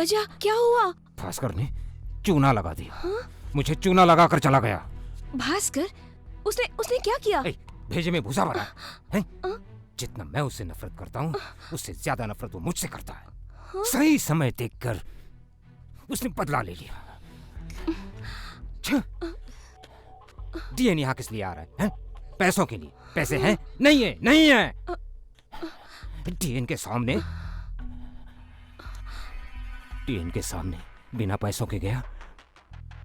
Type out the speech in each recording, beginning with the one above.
गजा, क्या हुआ? भास्कर ने चूना लगा दिया। हाँ? मुझे चूना लगा कर चला गया। भास्कर? उसने क्या किया? भेजे में भूसा भरा है। जितना मैं उससे नफरत करता हूँ उससे ज्यादा नफरत वो मुझसे करता है। हाँ? सही समय देखकर उसने बदला ले लिया। डीएन यहाँ किस लिए आ रहा है? पैसों के लिए। पैसे हैं? नहीं है, नहीं है। डीएन के सामने बिना पैसों के गया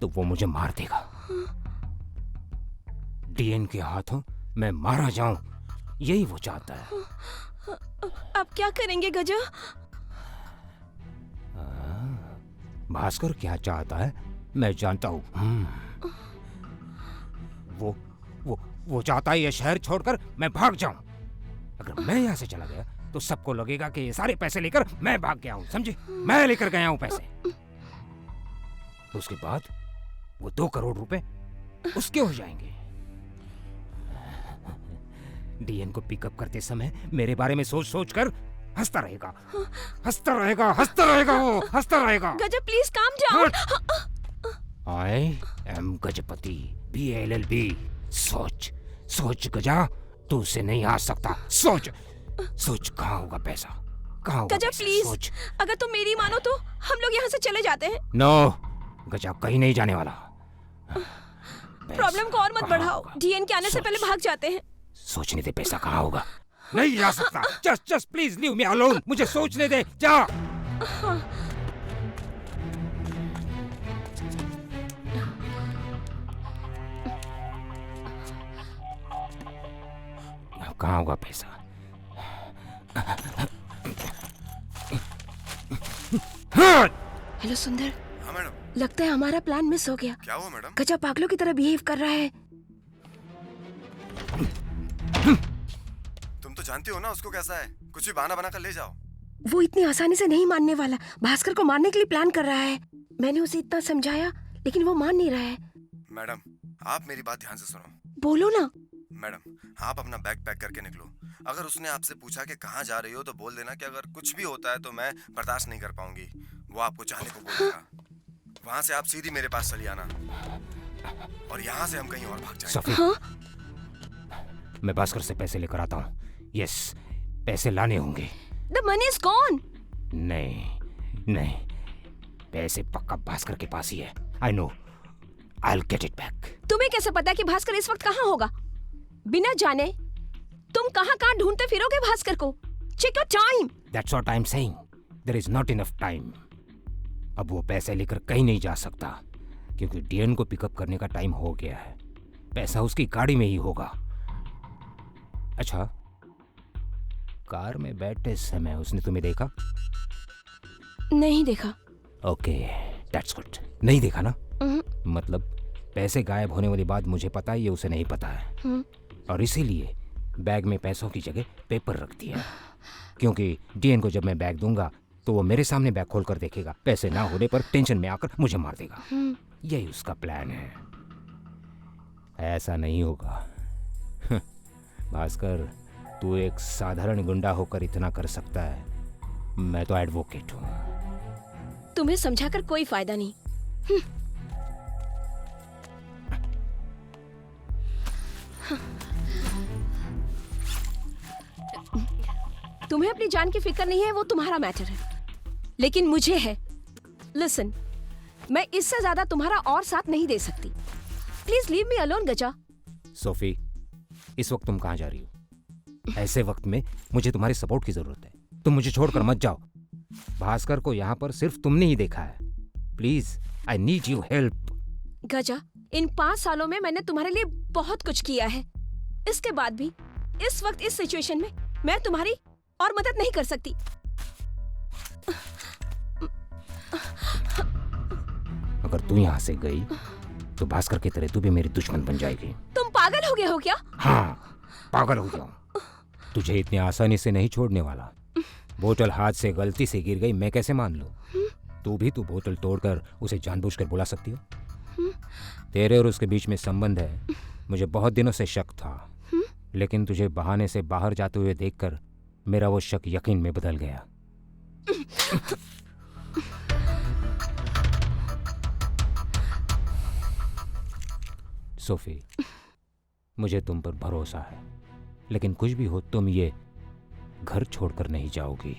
तो वो मुझे मार देगा। डीएन के हाथों मैं मारा जाऊं, यही वो चाहता है। अब क्या करेंगे गजा? भास्कर क्या चाहता है मैं जानता हूँ। वो चाहता है ये शहर छोड़कर मैं भाग जाऊं। अगर मैं यहाँ से चला गया तो सबको लगेगा कि ये सारे पैसे लेकर मैं भाग गया हूँ, समझे? मैं लेकर गया हूँ पैसे। उसके बाद वो 2 करोड़ रुपए उसके हो जाएंगे। डीएन को पिकअप करते समय मेरे बारे में सोच सोच कर हंसता रहेगा, हंसता रहेगा, हंसता रहेगा, वो हंसता रहेगा। Gaja please calm down. I am Gajapati, BLLB। सोच गजा, तू उसे नहीं आ सकता। सोच कहाँ होगा पैसा, कहाँ होगा गजा पैसा? प्लीज, सोच। अगर तुम मेरी मानो तो हम लोग यहाँ से चले जाते हैं। नो गजा, कहीं नहीं जाने वाला। प्रॉब्लम को और मत बढ़ाओ। डीएन के आने से पहले भाग जाते हैं। सोचने दे पैसा कहाँ होगा। नहीं जा सकता। Just please leave me alone. मुझे सोचने दे, जा। कहाँ होगा पैसा? हेलो सुंदर। हाँ मैडम। लगता है हमारा प्लान मिस हो गया। क्या हुआ मैडम? गजा पागलों की तरह बिहेव कर रहा है। तुम तो जानती हो ना उसको कैसा है। कुछ भी बहाना बना कर ले जाओ। वो इतनी आसानी से नहीं मानने वाला। भास्कर को मारने के लिए प्लान कर रहा है। मैंने उसे इतना समझाया लेकिन वो मान नहीं रहा है। मैडम आप मेरी बात ध्यान से सुनो। बोलो ना। मैडम आप अपना बैग पैक करके निकलो। अगर उसने आपसे पूछा कि कहाँ जा रही हो तो बोल देना कि अगर कुछ भी होता है तो मैं बर्दाश्त नहीं कर पाऊंगी। वो आपको जाने को बोलेगा। वहाँ से आप सीधी मेरे पास चली आना और यहाँ से हम कहीं और भाग जाएंगे। हाँ? मैं भास्कर से पैसे लेकर आता हूँ। यस, पैसे लाने होंगे। The money is gone. नहीं, पैसे पक्का भास्कर के पास ही है। I know, I'll get it back. तुम्हें कैसे पता कि भास्कर इस वक्त कहाँ होगा? बिना जाने तुम कहाँ ढूंढते फिरोगे भास्कर को? Check your time. That's what I'm saying. There is not enough time. अब वो पैसे लेकर कहीं नहीं जा सकता क्योंकि डीएन को पिकअप करने का टाइम हो गया है। पैसा उसकी गाड़ी में ही होगा। अच्छा, कार में बैठते समय उसने तुम्हें देखा? नहीं देखा। Okay, that's good. नहीं देखा ना? मतलब पैसे गायब होने वाली बात मुझे पता है, ये उसे नहीं पता है। और इसीलिए बैग में पैसों की जगह पेपर रख दिया क्योंकि डीएन को जब मैं बैग दूंगा तो वो मेरे सामने बैग खोल कर देखेगा। पैसे ना होने पर टेंशन में आकर मुझे मार देगा। यही उसका प्लान है। ऐसा नहीं होगा। भास्कर, तू एक साधारण गुंडा होकर इतना कर सकता है। मैं तो एडवोकेट हूँ। तुम्हें समझाकर कोई फायदा नहीं। तुम्हें अपनी जान की फिक्र नहीं है, वो तुम्हारा मैटर है, लेकिन मुझे है। लिसन, मैं इससे ज्यादा तुम्हारा और साथ नहीं दे सकती। प्लीज लीव मी अलोन गजा। सोफी, इस वक्त तुम कहाँ जा रही हो? ऐसे वक्त में मुझे तुम्हारे सपोर्ट की जरूरत है। तुम मुझे छोड़कर मत जाओ। भास्कर को यहाँ पर सिर्फ तुमने ही देखा है। Please, I need you help. Gaja, इन 5 सालों में मैंने तुम्हारे लिए बहुत कुछ किया है। इसके बाद भी इस वक्त इस सिचुएशन में मैं तुम्हारी और मदद नहीं कर सकती। अगर तू यहाँ से गई तो भास्कर की तरह तू भी मेरी दुश्मन बन जाएगी। तुम पागल हो गए हो क्या? हाँ, पागल हो गया हूँ। तुझे इतनी आसानी से नहीं छोड़ने वाला। बोतल हाथ से गलती से गिर गई, मैं कैसे मान लूं? तू बोतल तोड़कर उसे जानबूझकर बुला सकती हो? तेरे और उसके बीच में संबंध है, मुझे बहुत दिनों से शक था, लेकिन तुझे बहाने से बाहर जाते हुए देखकर मेरा वो शक यकीन में बदल गया। सोफी, मुझे तुम पर भरोसा है, लेकिन कुछ भी हो तुम ये घर छोड़कर नहीं जाओगी।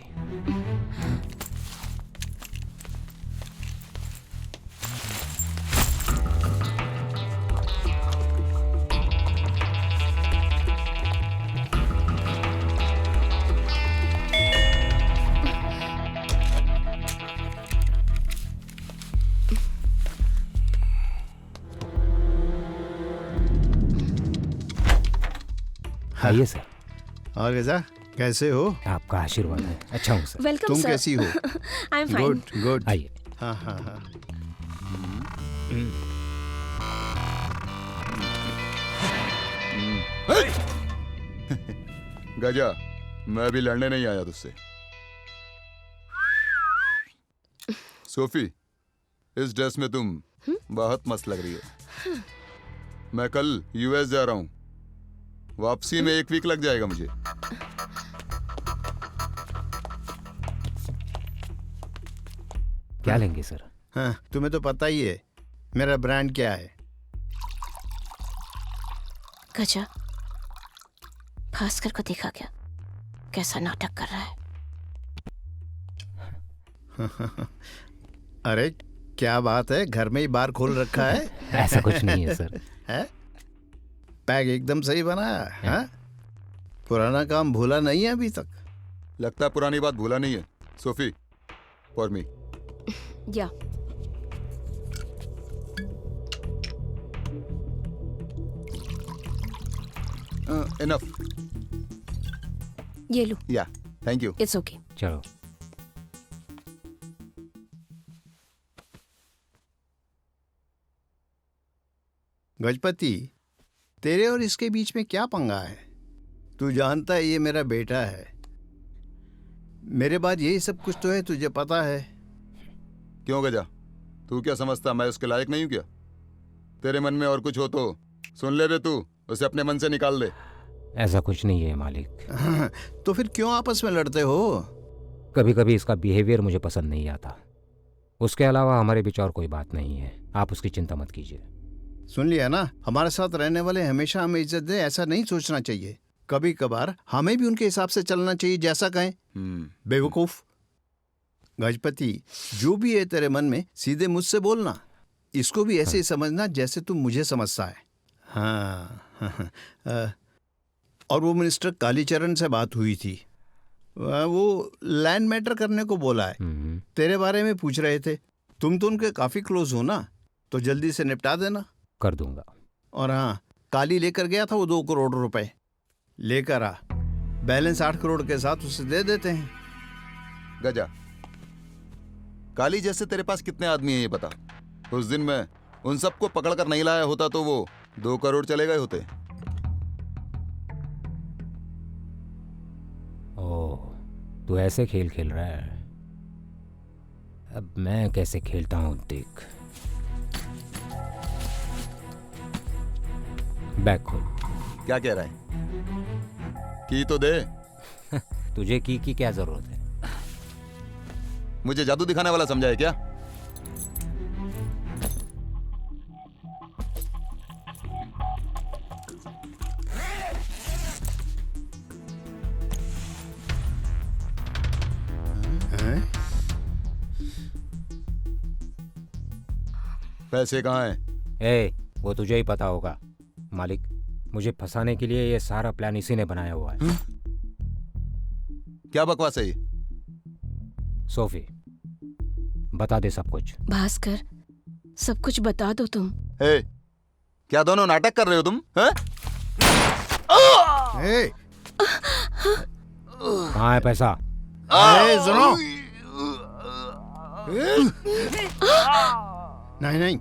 आइए सर। और कैसा, कैसे हो? आपका आशीर्वाद है। अच्छा हूँ सर। वेलकम तुम सर। कैसी हो? I am fine. Good good. आइए। हाँ हाँ हाँ। गजा, मैं अभी लड़ने नहीं आया तुझसे। सोफी, इस ड्रेस में तुम बहुत मस्त लग रही हो। मैं कल यूएस जा रहा हूँ, वापसी में 1 वीक लग जाएगा मुझे। क्या लेंगे सर? हाँ, तुम्हें तो पता ही है मेरा ब्रांड क्या है। गजा, भास्कर को देखा क्या, कैसा नाटक कर रहा है? अरे क्या बात है, घर में ही बार खोल रखा है। ऐसा कुछ नहीं है सर। है? पैक एकदम सही बना है। हाँ? पुराना काम भूला नहीं है अभी तक। लगता है पुरानी बात भूला नहीं है। Sophie, for me. या इनफ। ये लो, या, थैंक यू। It's okay. चलो। गजपति, तेरे और इसके बीच में क्या पंगा है? तू जानता है ये मेरा बेटा है। मेरे बाद यही सब कुछ तो है, तुझे पता है। क्यों गजा, तू क्या समझता मैं उसके लायक नहीं हूँ क्या? तेरे मन में और कुछ हो तो सुन ले बे, तू उसे अपने मन से निकाल दे। ऐसा कुछ नहीं है मालिक। तो फिर क्यों आपस में लड़ते हो? कभी कभी इसका बिहेवियर मुझे पसंद नहीं आता। उसके अलावा हमारे बीच और कोई बात नहीं है, आप उसकी चिंता मत कीजिए। सुन लिया ना, हमारे साथ रहने वाले हमेशा हमें इज्जत दे, ऐसा नहीं सोचना चाहिए। कभी कभार हमें भी उनके हिसाब से चलना चाहिए, जैसा कहें। बेवकूफ। गजपति, जो भी है तेरे मन में सीधे मुझसे बोलना। इसको भी ऐसे ही समझना जैसे तुम मुझे समझता है। हाँ। और वो मिनिस्टर कालीचरण से बात हुई थी, वो लैंड मैटर करने को बोला है। तेरे बारे में पूछ रहे थे। तुम तो उनके काफी क्लोज हो ना, तो जल्दी से निपटा देना। कर दूंगा। और हाँ, काली लेकर गया था वो 2 करोड़ रुपए। लेकर आ, बैलेंस 8 करोड़ के साथ उसे दे देते हैं। गजा, काली जैसे तेरे पास कितने आदमी हैं ये बता। उस दिन मैं उन सबको पकड़ कर नहीं लाया होता तो वो 2 करोड़ चले गए होते। ओह, तू ऐसे खेल खेल रहा है। अब मैं कैसे खेलता हूँ देख। बैग खोल। क्या कह रहा है? की तो दे। तुझे की क्या जरूरत है? मुझे जादू दिखाने वाला समझा है क्या? हैं? पैसे कहाँ हैं? ए, वो तुझे ही पता होगा मालिक। मुझे फंसाने के लिए ये सारा प्लान इसी ने बनाया हुआ है। क्या बकवास है ये? सोफी, बता दे सब कुछ। भास्कर, सब कुछ बता दो तुम। ए, क्या दोनों नाटक कर रहे हो तुम? हैं? ए, कहाँ है पैसा? ए, सुनो। नहीं नहीं,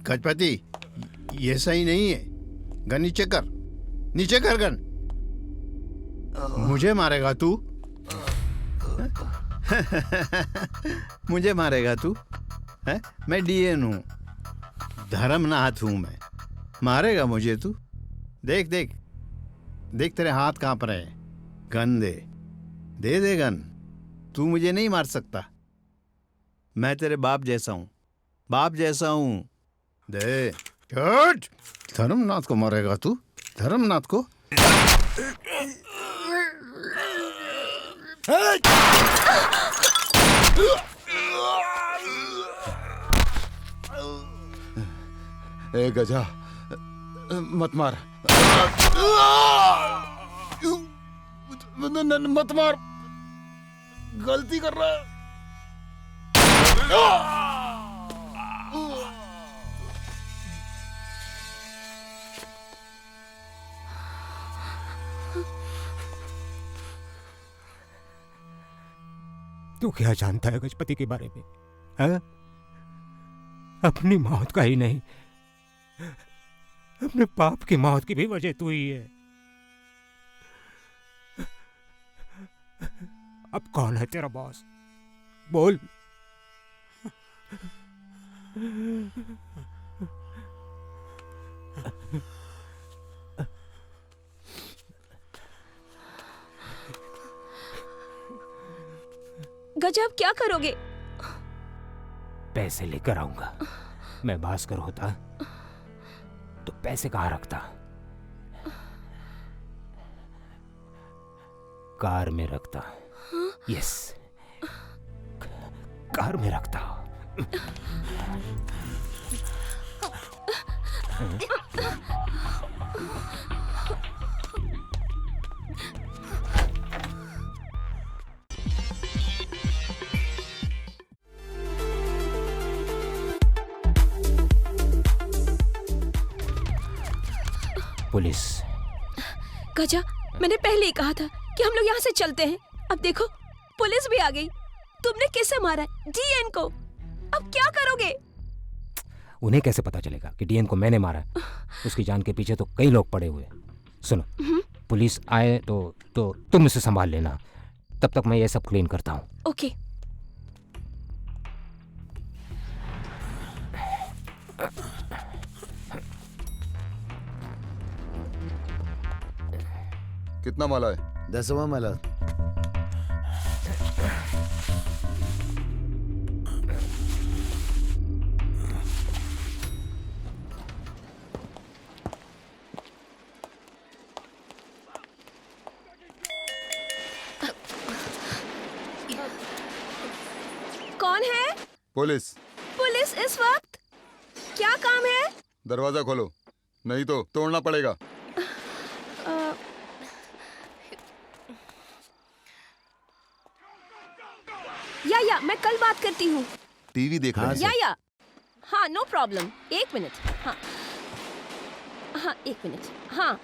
गजपति, ये सही नहीं है। गन नीचे कर, नीचे कर गन। मुझे मारेगा तू? मुझे मारेगा तू? है? मैं डीएन हूँ, धर्मनाथ हूँ मैं। मारेगा मुझे तू? देख देख देख, तेरे हाथ कांप रहे हैं। गन दे, दे दे गन। तू मुझे नहीं मार सकता। मैं तेरे बाप जैसा हूँ, बाप जैसा हूँ। दे। हट! धर्मनाथ को मारेगा तू? धर्मनाथ को? ए गजा, मत मार। मत मार, गलती कर रहा है। तू क्या जानता है गजपति के बारे में? हाँ? अपनी मौत का ही नहीं, अपने बाप की मौत की भी वजह तू ही है। अब कौन है तेरा बॉस? बोल। गजब, क्या करोगे? पैसे लेकर आऊंगा। मैं भास्कर होता तो पैसे कहाँ रखता? कार में रखता। यस, कार में रखता। पुलिस। गजा, मैंने पहले ही कहा था कि हम लोग यहाँ से चलते हैं। अब देखो, पुलिस भी आ गई। तुमने किसे मारा? डीएन को। अब क्या करोगे? उन्हें कैसे पता चलेगा कि डीएन को मैंने मारा है? उसकी जान के पीछे तो कई लोग पड़े हुए। सुनो, पुलिस आए तो तुम इसे संभाल लेना। तब तक मैं ये सब क्लीन करता हूँ। ओके। कितना माला है? 10वां माला। कौन है? पुलिस। पुलिस इस वक्त? क्या काम है? दरवाजा खोलो, नहीं तो तोड़ना पड़ेगा। या मैं कल बात करती हूँ। टीवी देख रहे हैं। या हाँ, नो प्रॉब्लम। एक मिनट। हाँ हाँ, एक मिनट। हाँ,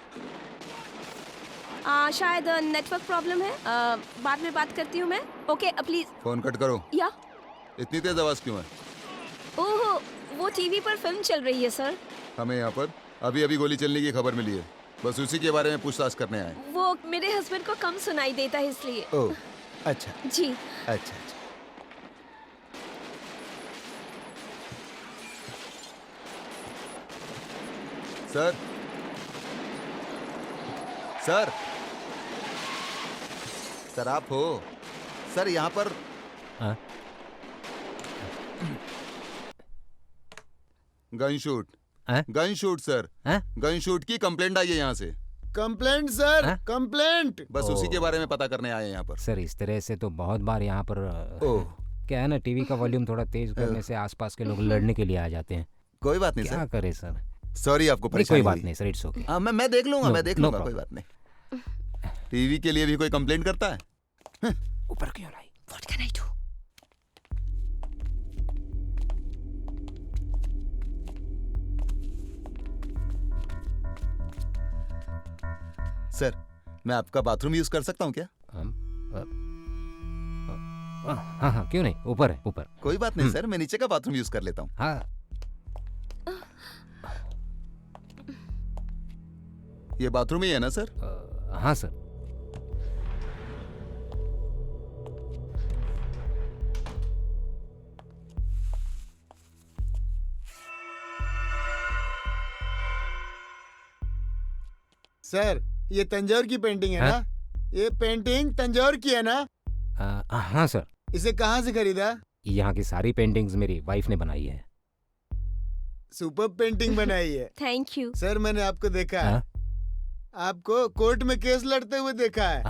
शायद नेटवर्क प्रॉब्लम है। बाद में बात करती हूँ मैं। Okay, please. फोन कट करो। या इतनी तेज आवाज क्यों है? ओहो, वो टीवी पर फिल्म चल रही है सर। हमें यहाँ पर अभी अभी गोली चलने की खबर मिली है, बस उसी के बारे में पूछताछ करने आए। वो मेरे हस्बैंड को कम सुनाई देता है इसलिए। ओह, अच्छा जी। अच्छा। सर, सर, सर आप हो? सर यहाँ पर हाँ? Gun shoot. हाँ? Gun shoot sir. हाँ? गन शूट की कंप्लेंट आई है यहाँ से। कंप्लेंट सर, हाँ? कंप्लेंट। बस उसी के बारे में पता करने आए हैं यहाँ पर। सर, इस तरह से तो बहुत बार यहाँ पर ओह, क्या है ना, टीवी का वॉल्यूम थोड़ा तेज करने से आसपास के लोग लड़ने के लिए आ जाते हैं। कोई बात नहीं क्या सर। करे सर? सॉरी आपको नहीं, परेशानी कोई बात हुई। नहीं सर, इट्स ओके। हाँ, मैं देख लूंगा, No, मैं देख no लूंगा, problem. कोई बात नहीं। टीवी के लिए भी कोई कंप्लेंट करता है? ऊपर क्यों लाई? What can I do? Sir, मैं आपका बाथरूम यूज कर सकता हूँ क्या? हाँ हाँ, क्यों नहीं, ऊपर है, ऊपर। कोई बात नहीं सर, मैं नीचे का बाथरूम यूज कर लेता हूँ। हाँ। ये बाथरूम ही है ना सर? हाँ सर। सर, ये तंजौर की पेंटिंग है ना? ये पेंटिंग तंजौर की है ना? हाँ सर। इसे कहाँ से खरीदा? यहाँ की सारी पेंटिंग्स मेरी वाइफ ने बनाई है। सुपर पेंटिंग बनाई है। Thank you. सर मैंने आपको देखा है। हाँ? आपको कोर्ट में केस लड़ते हुए देखा है।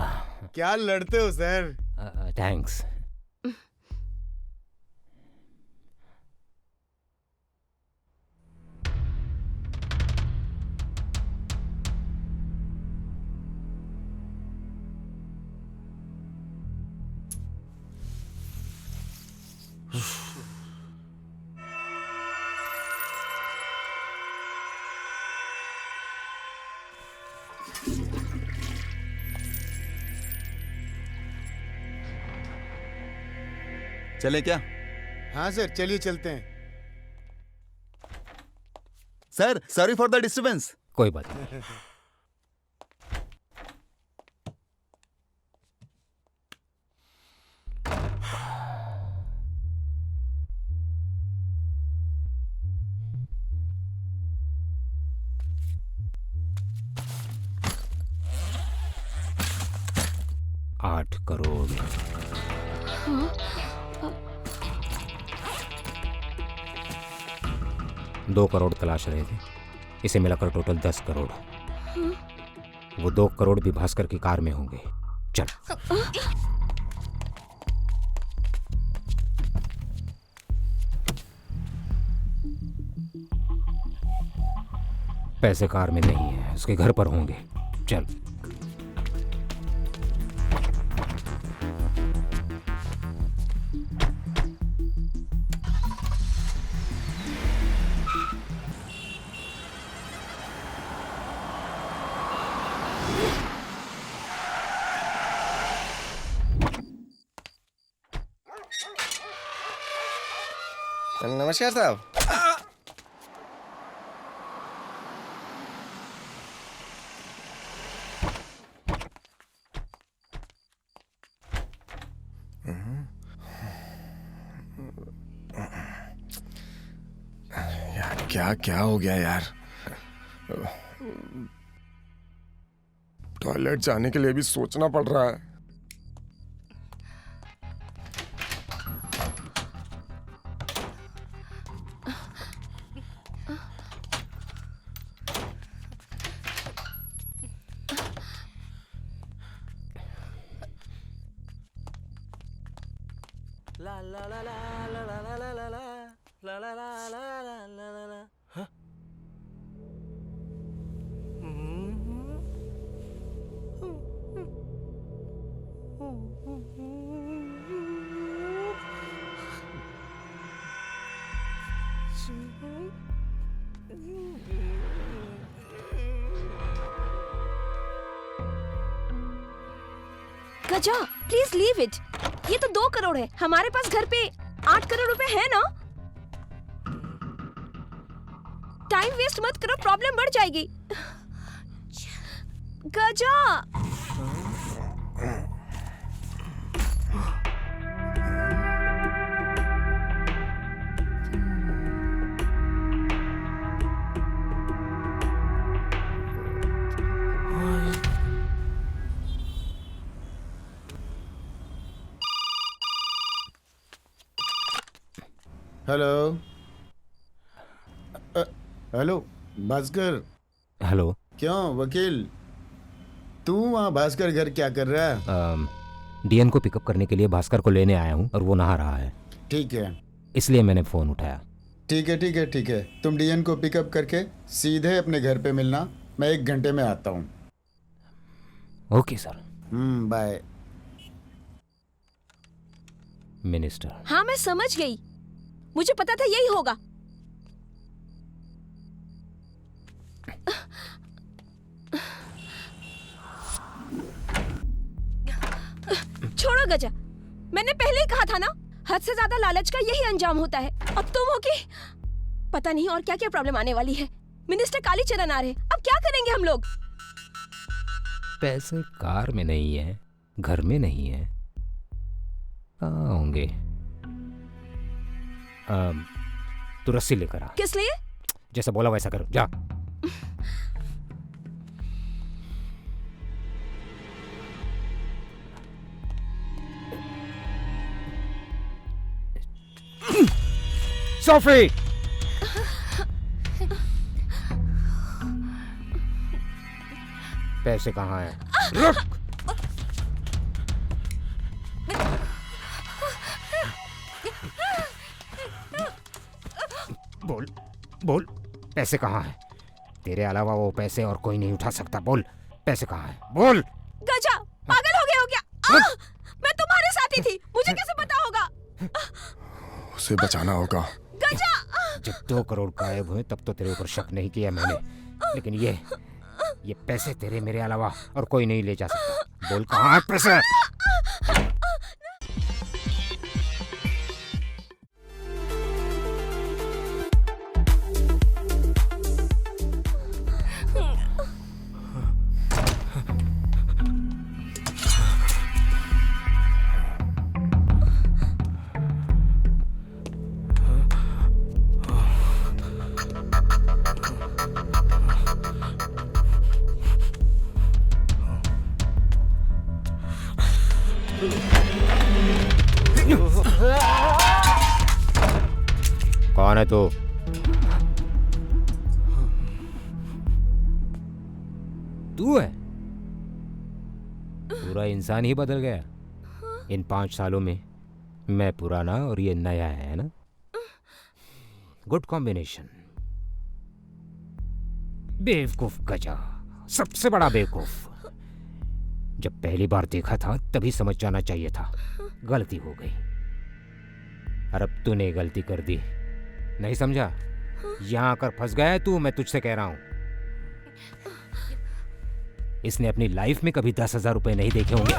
क्या लड़ते हो सर? थैंक्स। चले क्या? हाँ सर चलिए चलते हैं। Sir sorry for the disturbance. कोई बात नहीं। आठ करोड़। 2 करोड़ तलाश रहे थे, इसे मिलाकर टोटल 10 करोड़। वो 2 करोड़ भी भास्कर की कार में होंगे। चल। पैसे कार में नहीं है, उसके घर पर होंगे। चल। नमस्कार साहब। यार क्या क्या हो गया यार? टॉयलेट जाने के लिए भी सोचना पड़ रहा है। गजा, प्लीज लीव इट। ये तो 2 करोड़ है, हमारे पास घर पे 8 करोड़ रुपए है ना। टाइम वेस्ट मत करो, प्रॉब्लम बढ़ जाएगी। Gaja. Hello hello Bhaskar. Hello. क्यों वकील, तू वहाँ भास्कर घर क्या कर रहा है? डीएन को पिकअप करने के लिए भास्कर को लेने आया हूँ और वो नहा रहा है, ठीक है इसलिए मैंने फोन उठाया। ठीक है ठीक है ठीक है, तुम डीएन को पिकअप करके सीधे अपने घर पे मिलना, मैं 1 घंटे में आता हूँ। Okay sir. बाय। मिनिस्टर। हाँ मैं समझ गई, मुझे पता था यही होगा। छोड़ो गजा, मैंने पहले ही कहा था ना, हद से ज्यादा लालच का यही अंजाम होता है। अब तुम हो कि पता नहीं और क्या क्या प्रॉब्लम आने वाली है। मिनिस्टर कालीचरण आ रहे हैं, अब क्या करेंगे हम लोग? पैसे कार में नहीं है, घर में नहीं है, कहाँ होंगे? तू रस्सी लेकर आ। किस लिए? जैसा बोला वैसा करो, जा। सोफी। पैसे कहाँ हैं? रुक! बोल बोल, पैसे कहाँ हैं? तेरे अलावा वो पैसे और कोई नहीं उठा सकता। बोल, पैसे कहाँ हैं? बोल। गजा, पागल हो गया हो क्या? मैं तुम्हारे साथ ही थी, मुझे कैसे पता होगा? उसे बचाना होगा। गजा! जब 2 करोड़ गायब हुए तब तो तेरे ऊपर शक नहीं किया मैंने, लेकिन ये पैसे तेरे मेरे अलावा और कोई नहीं ले जा सकता। बोल, कहाँ है पैसे? कौन है तू? तू है? पूरा इंसान ही बदल गया इन 5 सालों में। मैं पुराना और ये नया है ना? Good combination. बेवकूफ गजा, सबसे बड़ा बेवकूफ। जब पहली बार देखा था तभी समझ जाना चाहिए था, गलती हो गई। और अब तूने गलती कर दी, नहीं समझा? यहां आकर फंस गया है तू, मैं तुझसे कह रहा हूं। इसने अपनी लाइफ में कभी 10,000 रुपए नहीं देखे होंगे।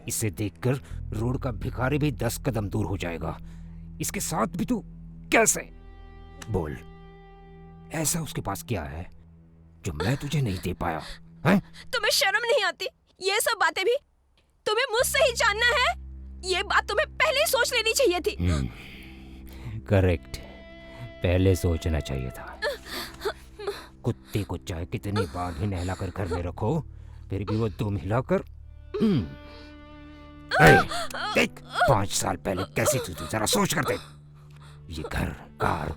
इसे देखकर रोड का भिखारी भी 10 कदम दूर हो जाएगा। इसके साथ भी तू कैसे? बोल, ऐसा उसके पास क्या है जो मैं तुझे नहीं दे पाया? हैं? तुम्हें शर्म नहीं आती? ये सब बातें भी तुम्हें मुझसे ही जानना है? ये बात तुम्हें पहले ही सोच लेनी चाहिए थी। करेक्ट, पहले सोचना चाहिए था। कुत्ते को चाहे कितनी बार भी नहलाकर घर में रखो, फिर भी वो दुम हिलाकर देख 5 साल पहले कैसी थी तू, जरा सोच कर देख। ये घर, कार,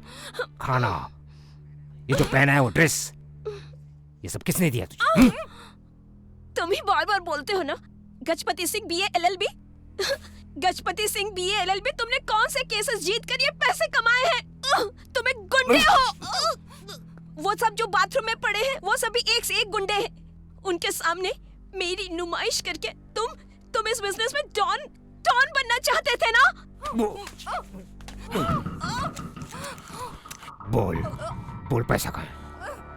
खाना, ये जो पहना है वो ड्रेस, ये सब किसने दिया तुझे? तुम ही बार बार बोलते हो ना, Gajapati Singh BA LLB। Gajapati Singh BA LLB, तुमने कौन से केसेस जीत कर ये पैसे कमाए हैं? तुम्हें गुंडे हो। वो सब जो बाथरूम में पड़े हैं वो सभी एक से एक गुंडे हैं। उनके सामने मेरी नुमाइश करके तुम इस बिजनेस में डॉन बनना चाहते थे ना? बोल पैसा कहाँ है?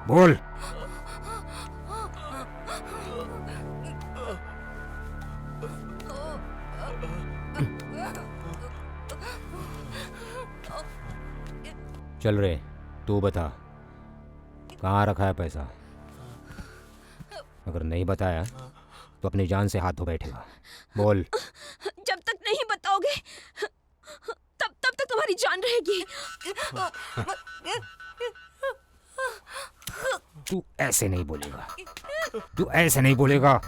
बोल। चल रे, तू बता कहाँ रखा है पैसा? अगर नहीं बताया तो अपनी जान से हाथ धो बैठेगा। बोल। जब तक नहीं बताओगे तब तक तुम्हारी जान रहेगी। तू ऐसे नहीं बोलेगा, तू ऐसे नहीं बोलेगा।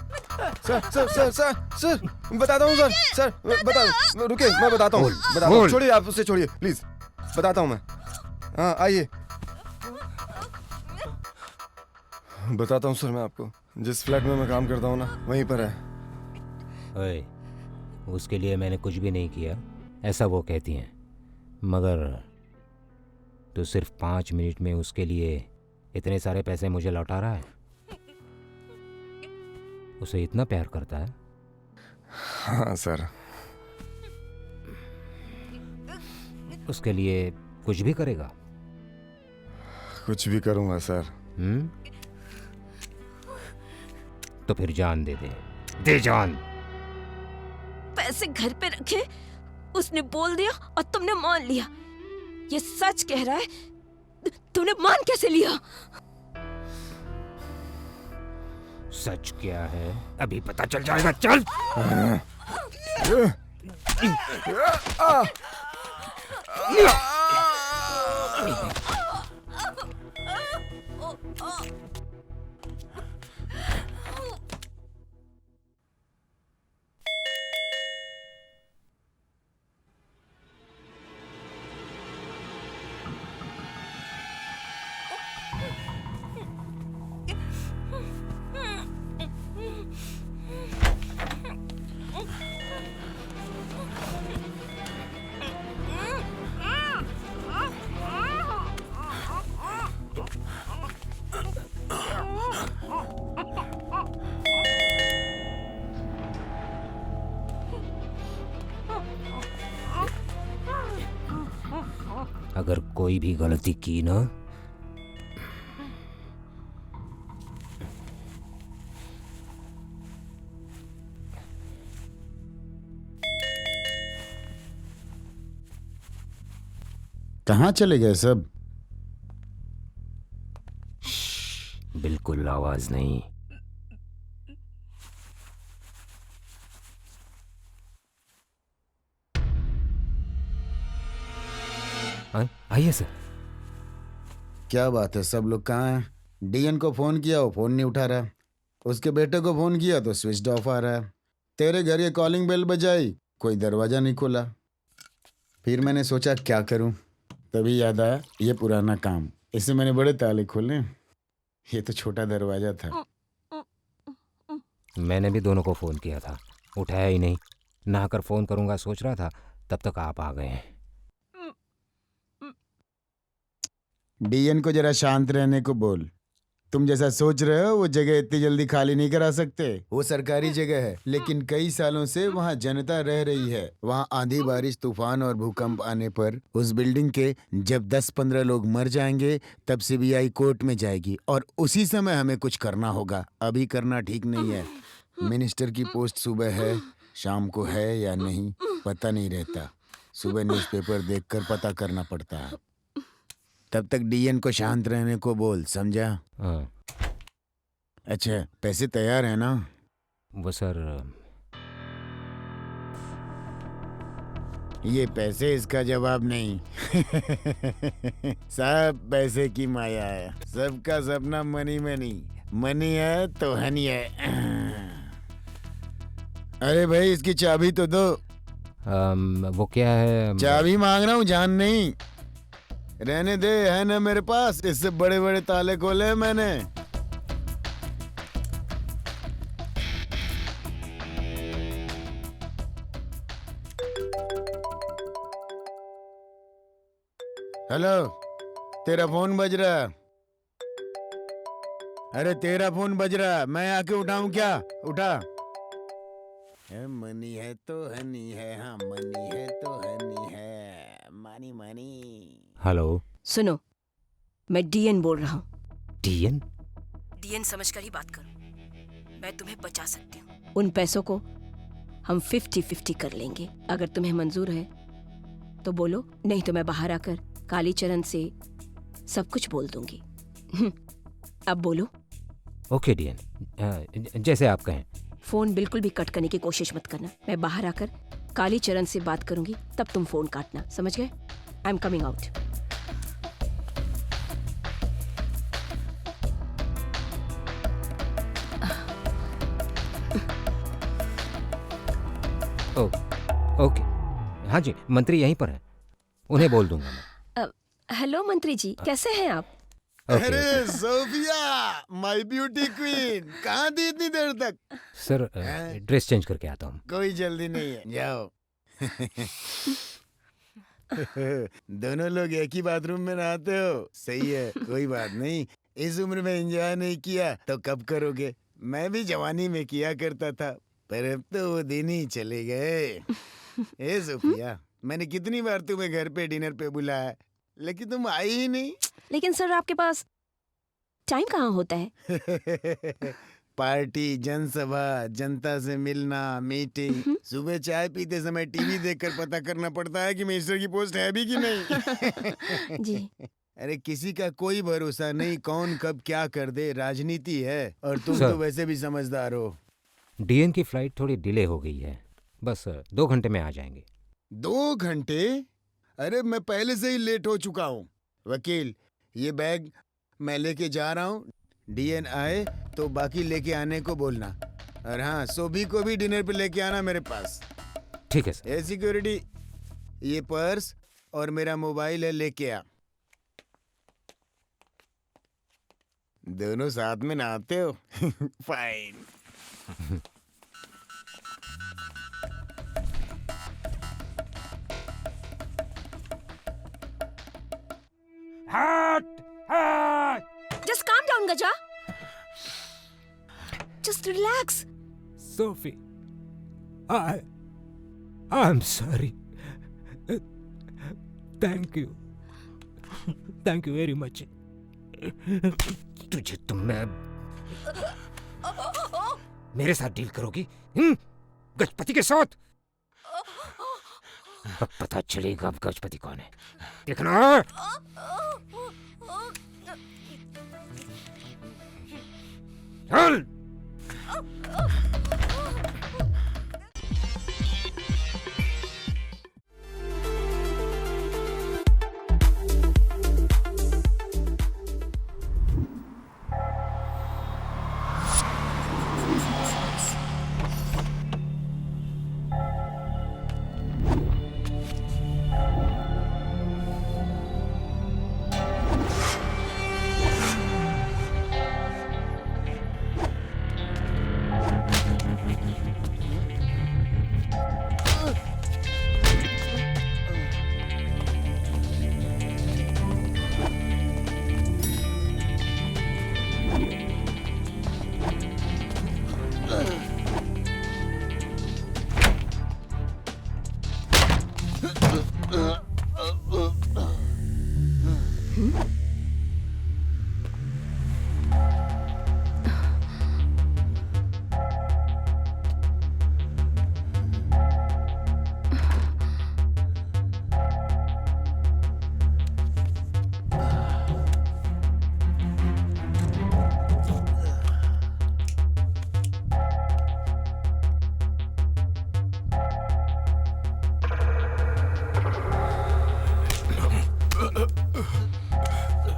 सर बताता हूँ सर बता, रुकिए मैं बताता हूँ। छोड़िए, आप उससे छोड़िए प्लीज, बताता हूँ मैं। हाँ आइए, बताता हूँ सर मैं आपको। जिस फ्लैट में मैं काम करता हूँ ना, वहीं पर है। ओए, उसके लिए मैंने कुछ भी नहीं किया, ऐसा वो कहती हैं। मगर तो सिर्फ 5 मिनट में उसके लिए इतने सारे पैसे मुझे लौटा रहा है। उसे इतना प्यार करता है? हाँ सर। उसके लिए कुछ भी करेगा? कुछ भी करूँगा सर। तो फिर जान दे जान। पैसे घर पे रखे, उसने बोल दिया और तुमने मान लिया। ये सच कह रहा है, तुमने मान कैसे लिया? सच क्या है अभी पता चल जाएगा, चल। अगर कोई भी गलती की ना, कहाँ चले गए सब? बिल्कुल आवाज नहीं। आइए सर। क्या बात है, सब लोग कहाँ हैं? डीएन को फोन किया, वो फोन नहीं उठा रहा। उसके बेटे को फोन किया तो स्विच ऑफ आ रहा है। तेरे घर ये कॉलिंग बेल बजाई, कोई दरवाजा नहीं खोला। फिर मैंने सोचा क्या करूं, तभी याद आया ये पुराना काम, इससे मैंने बड़े ताले खोले। ये तो छोटा दरवाजा था। मैंने भी दोनों को फोन किया था, उठाया ही नहीं। नहाकर फोन करूंगा सोच रहा था, तब तक आप आ गए हैं। डीएन को जरा शांत रहने को बोल। तुम जैसा सोच रहे हो वो जगह इतनी जल्दी खाली नहीं करा सकते। वो सरकारी जगह है, लेकिन कई सालों से वहाँ जनता रह रही है। वहाँ आंधी बारिश तूफान और भूकंप आने पर उस बिल्डिंग के जब 10-15 लोग मर जाएंगे तब सीबीआई कोर्ट में जाएगी और उसी समय हमें कुछ करना होगा। अभी करना ठीक नहीं है। मिनिस्टर की पोस्ट सुबह है, शाम को है या नहीं पता नहीं रहता। सुबह न्यूज़पेपर देखकर पता करना पड़ता है। तब तक डीएन को शांत रहने को बोल, समझा? हाँ। अच्छा, पैसे तैयार है ना? वो सर, ये पैसे इसका जवाब नहीं। सब पैसे की माया है। सबका सपना मनी मनी, मनी है तो हनी है। अरे भाई इसकी चाबी तो दो। वो क्या है? चाबी मांग रहा हूँ, जान नहीं। रहने दे, है ना मेरे पास। इससे बड़े बड़े ताले खोले हैं मैंने। हेलो, तेरा फोन बज रहा। अरे तेरा फोन बज रहा, मैं आके उठाऊं क्या? उठा। है मनी है तो हनी है, हाँ मनी है तो हनी है, मनी मनी। हेलो। सुनो, मैं डीएन बोल रहा हूँ। डीएन? डीएन समझकर ही बात करो। मैं तुम्हें बचा सकती हूँ। उन पैसों को हम 50-50 कर लेंगे। अगर तुम्हें मंजूर है तो बोलो, नहीं तो मैं बाहर आकर कालीचरण से सब कुछ बोल दूंगी। अब बोलो। ओके डीएन, जैसे आप कहें। फोन बिल्कुल भी कट करने की कोशिश मत करना। मैं बाहर आकर कालीचरण से बात करूंगी, तब तुम फोन काटना, समझ गए? I am coming out. Okay. हाँ जी, मंत्री यहीं पर हैं, उन्हें बोल दूंगा मैं। हेलो मंत्री जी, कैसे हैं आप? अरे सोफिया, माय ब्यूटी क्वीन, कहाँ थी इतनी देर तक? सर, ड्रेस चेंज करके आता हूँ। कोई जल्दी नहीं है, जाओ। दोनों लोग एक ही बाथरूम में नहाते हो, सही है, कोई बात नहीं। इस उम्र में एंजॉय नहीं किया तो कब करोगे? मैं भी जवानी में किया करता था, पर अब तो वो दिन ही चले गए। ए सोफिया, मैंने कितनी बार तुम्हें घर पे डिनर पे बुलाया, लेकिन तुम आई ही नहीं। लेकिन सर आपके पास टाइम कहाँ होता है? पार्टी, जनसभा, जनता से मिलना, मीटिंग। सुबह चाय पीते समय टीवी देखकर पता करना पड़ता है कि मिनिस्टर की पोस्ट है भी कि नहीं। जी। अरे किसी का कोई भरोसा नहीं, कौन कब क्या कर दे, राजनीति है। और तुम सर। तो वैसे भी समझदार हो। डीएन की फ्लाइट थोड़ी डिले हो गई है, बस 2 घंटे में आ जाएंगे। 2 घंटे? अरे मैं पहले से ही लेट हो चुका हूँ। वकील, ये बैग मैं लेके जा रहा हूँ। डीएन आए तो बाकी लेके आने को बोलना। और हाँ, सोभी को भी डिनर पे लेके आना मेरे पास। ठीक है सर। ए सिक्योरिटी, ये पर्स और मेरा मोबाइल है, लेके आ। दोनों साथ में नहाते हो? फाइन। हट हट। Just calm down, Gaja. Just relax. Sophie, I'm sorry. Thank you very much. तुझे तो मैं मेरे साथ डील करोगी? गजपति के साथ? अब पता चलेगा अब गजपति कौन है, देखना। चल।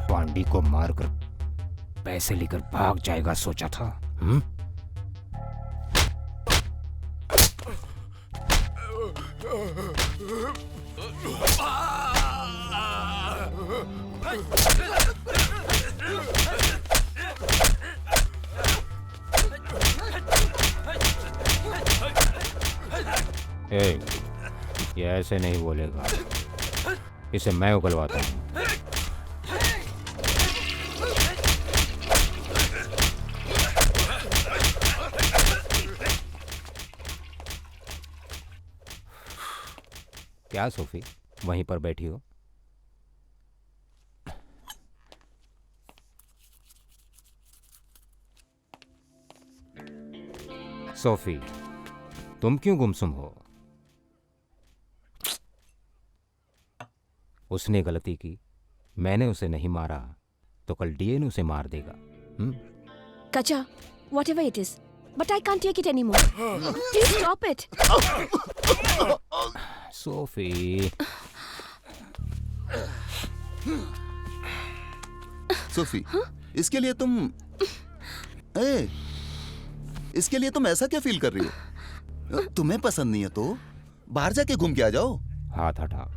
पांडी को मारकर पैसे लेकर भाग जाएगा सोचा था। ए, ये ऐसे नहीं बोलेगा, इसे मैं उगलवाता हूँ। क्या सोफी वहीं पर बैठी हो? सोफी, तुम क्यों गुमसुम हो? उसने गलती की, मैंने उसे नहीं मारा तो कल डीएन उसे मार देगा। Gaja, whatever it is, but I can't take it anymore. Please stop it. Sophie, Sophie, इसके लिए तुम इसके लिए तुम ऐसा क्या फील कर रही हो? तुम्हें पसंद नहीं है तो बाहर जाके घूम के आ जाओ। हाथ हटा।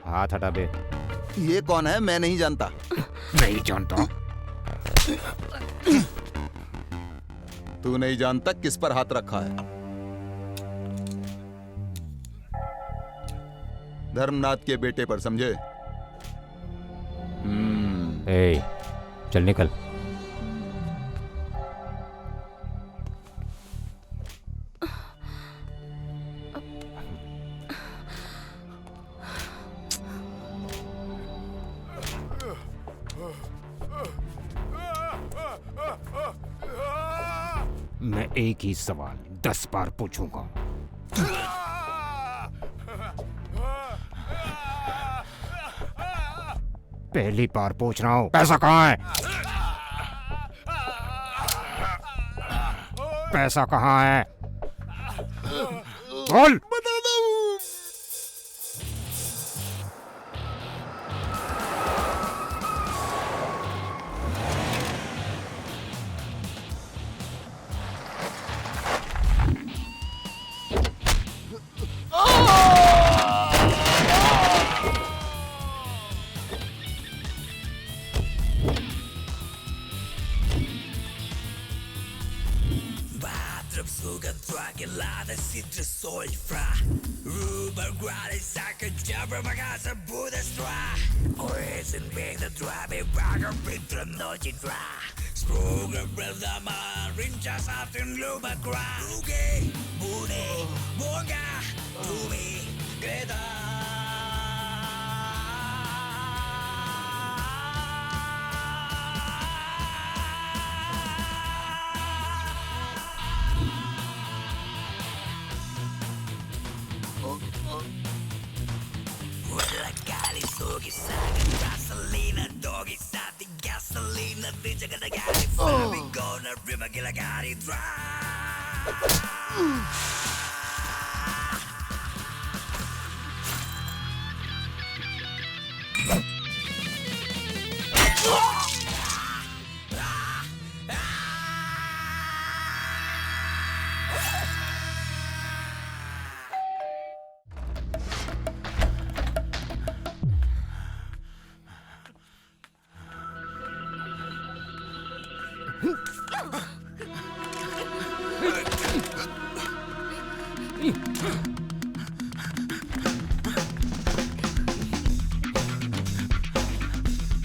हाथ हटा बे। ये कौन है? मैं नहीं जानता। नहीं जानता। तू नहीं जानता किस पर हाथ रखा है? धर्मनाथ के बेटे पर, समझे? ए, चल निकल। मैं एक ही सवाल 10 बार पूछूंगा। पहली बार पूछ रहा हूं, पैसा कहाँ है? पैसा कहाँ है? बोल। बता दो।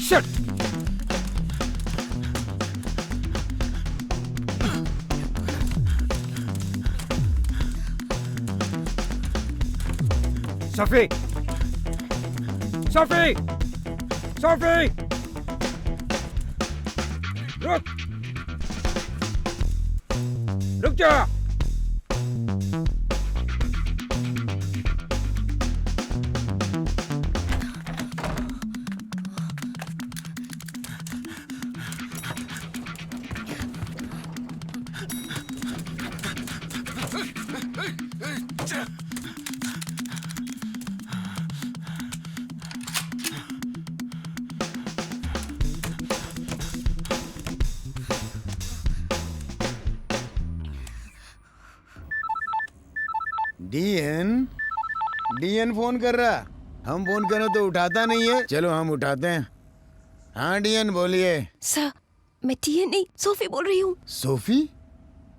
Shit! Sophie! Sophie! Sophie! रुक! रुक जा! डीएन फोन कर रहा। हम फोन करें तो उठाता नहीं है। चलो हम उठाते हैं। हाँ डीएन बोलिए। सर, मैं टीएन नहीं, सोफी बोल रही हूँ। सोफी?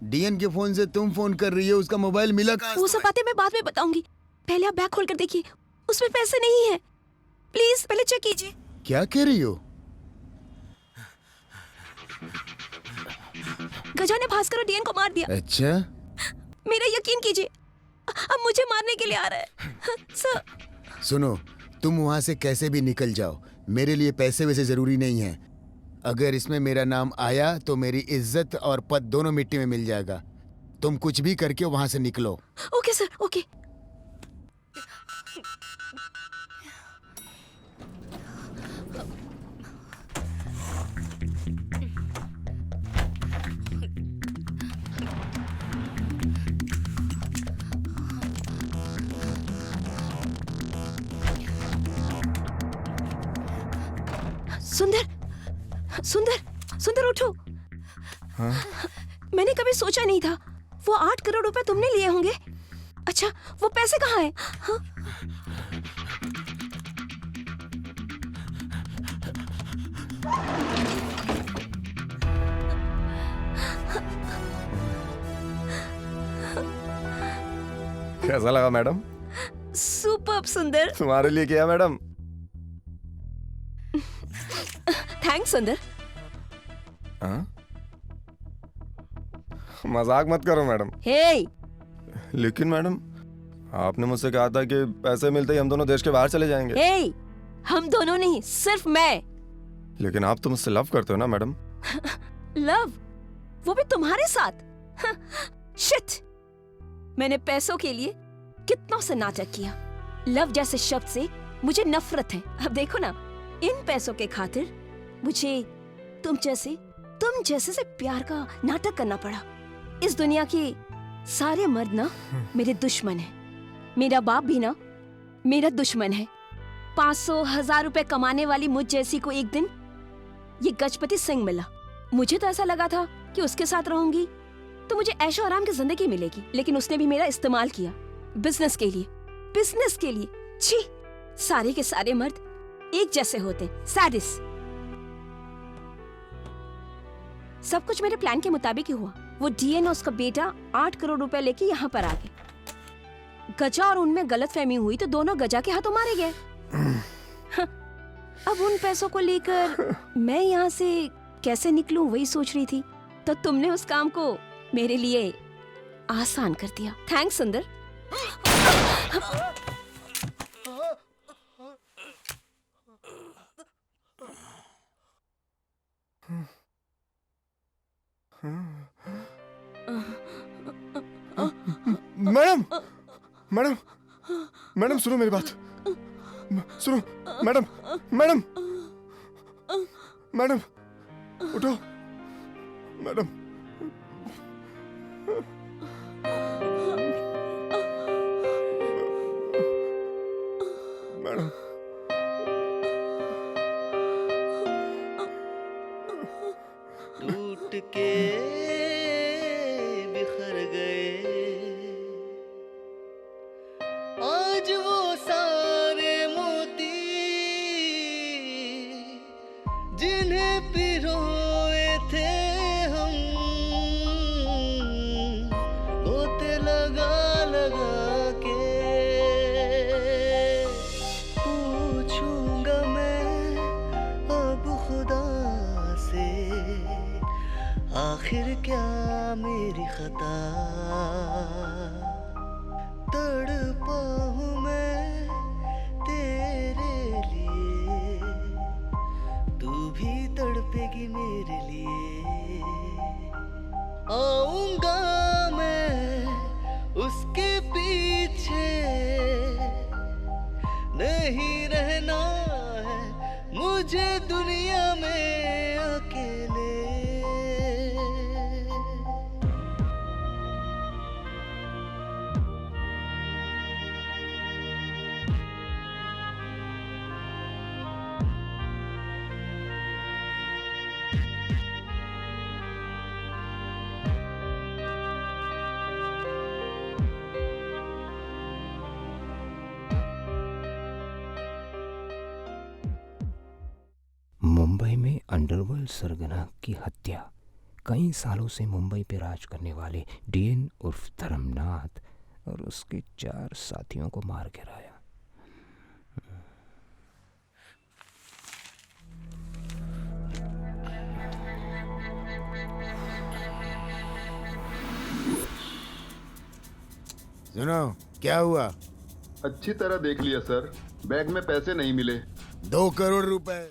डीएन के फोन से तुम फोन कर रही हो, उसका मोबाइल मिला कहाँ? वो सब बातें मैं बाद में बताऊंगी, पहले आप बैग खोल कर देखिए, उसमें पैसे नहीं है। प्लीज पहले चेक कीजिए। क्या कह रही हो? गजा ने भास्कर और डीएन को मार दिया। अच्छा, मेरा यकीन कीजिए, अब मुझे मारने के लिए आ रहा है। सर सुनो, तुम वहां से कैसे भी निकल जाओ, मेरे लिए पैसे वैसे जरूरी नहीं है। अगर इसमें मेरा नाम आया तो मेरी इज्जत और पद दोनों मिट्टी में मिल जाएगा। तुम कुछ भी करके वहां से निकलो। Okay sir, okay. सुंदर, सुंदर, सुंदर उठो। हाँ? मैंने कभी सोचा नहीं था वो 8 करोड़ रुपए तुमने लिए होंगे। अच्छा, वो पैसे कहाँ हैं? हाँ? कैसा लगा मैडम? सुपर्ब सुंदर। तुम्हारे लिए किया मैडम। थैंक्स सुंदर। हाँ? मजाक मत करो मैडम। हे, लेकिन मैडम, आपने मुझसे कहा था कि पैसे मिलते ही हम दोनों देश के बाहर चले जाएंगे। हे, हम दोनों नहीं, सिर्फ मैं। लेकिन आप तो मुझसे लव करते हो ना मैडम? लव? वो भी तुम्हारे साथ? शिट! मैंने पैसों के लिए कितनों से नाटक किया। लव जैसे शब्द से मुझे नफरत है। अब देखो ना, इन पैसों के खातिर मुझे तुम जैसे से प्यार का नाटक करना पड़ा। इस दुनिया के सारे मर्द ना मेरे दुश्मन हैं। मेरा बाप भी ना मेरा दुश्मन है। 500,000 रुपए कमाने वाली मुझ जैसी को एक दिन ये गजपति सिंह मिला। मुझे तो ऐसा लगा था कि उसके साथ रहूंगी तो मुझे ऐशो आराम की जिंदगी मिलेगी, लेकिन उसने भी मेरा इस्तेमाल किया बिजनेस के लिए। छी! सारे के सारे मर्द एक जैसे होते। सैडिस्ट। सब कुछ मेरे प्लान के मुताबिक ही हुआ। वो डीएन और उसका बेटा 8 करोड़ रुपए लेके यहाँ पर आ गए। गजा और उनमें गलतफहमी हुई तो दोनों गजा के हाथों मारे गए। अब उन पैसों को लेकर मैं यहाँ से कैसे निकलूं वही सोच रही थी, तो तुमने उस काम को मेरे लिए आसान कर दिया। थैंक्स सुंदर। मैडम मैडम मैडम सुनो मेरी बात। सुनो मैडम मैडम मैडम उठो मैडम। मैडम टूट के बिखर गए आज वो सारे मोती जिन्हें पिरोए थे हम, गोते लगा लगा के। पूछूंगा मैं अब खुदा से, आखिर क्या मेरी खता। तड़पा हूँ मैं तेरे लिए, तू भी तड़पेगी मेरे लिए। आऊंगा मैं उसके पीछे, नहीं रहना है मुझे दुनिया में अकेले। मुंबई में अंडरवर्ल्ड सरगना की हत्या। कई सालों से मुंबई पे राज करने वाले डीएन उर्फ धर्मनाथ और उसके 4 साथियों को मार गिराया। सुनो क्या हुआ? अच्छी तरह देख लिया सर, बैग में पैसे नहीं मिले। 2 करोड़ रुपए।